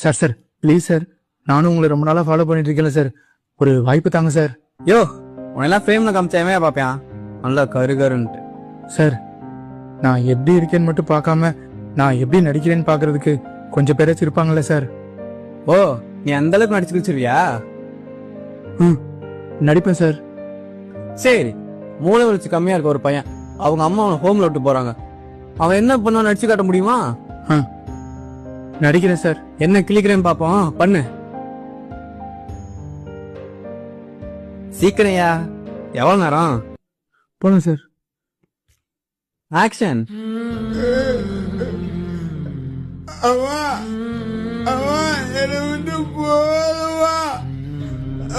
Sir please sir, நானும் உங்களை ரொம்ப நாளா ஃபாலோ பண்ணிட்டு இருக்கேன் சார், ஒரு வாய்ப்பு தாங்க சார். யோ உனெல்லாம் ஃப்ரேம்ல காமிச்சாமே பாப்பியான் நல்லா கருகருன்ட்டு. சார் நான் எப்படி இருக்கேன்னு மட்டும் பார்க்காம நான் எப்படி நடிக்கிறேன்னு பாக்குறதுக்கு கொஞ்சம் பேராச்சும் இருப்பாங்கல்ல சார்? ஓ நீ அந்த அளவுக்கு நடிச்சு கிழிச்சிருவியா? நடிப்பேன் சார். சரி, மூளை வளர்ச்சி கம்மியா இருக்க ஒரு பையன், அவங்க அம்மா அவனை ஹோம்ல விட்டு போறாங்க, அவன் என்ன பண்ணா நடிச்சு காட்ட முடியுமா? நடிக்கிறேன் சார். என்ன கிளிக்கிறேன்னு பாப்போம், பண்ணு சீக்கிரையா. எவ்வளவு நேரம்? போலாம் சார். ஆக்ஷன். அம்மா அம்மா என்னை விட்டு போவா,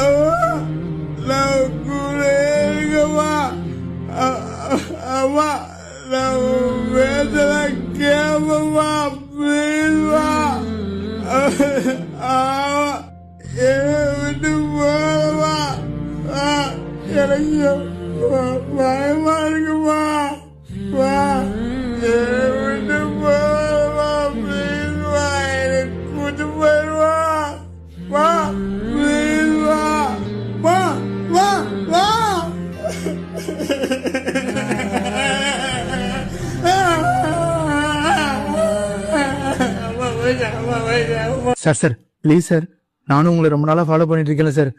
அம்மா நான் கூட இருக்கமா, அம்மா நான் வேதனை கேப்பமா, ப்ளீஸ்மா, என்னை விட்டு போவா, எனக்கு பயமா இருக்குமா, வா என்னை விட்டு போவா, ப்ளீஸ்மா, எனக்கு கூட்டு போயிடுவா, வா ப்ளீஸ்மா, வா வா வா. சார் ப்ளீஸ் சார், நானும் உங்களை ரொம்ப நாளா ஃபாலோ பண்ணிட்டு இருக்கேன் சார்,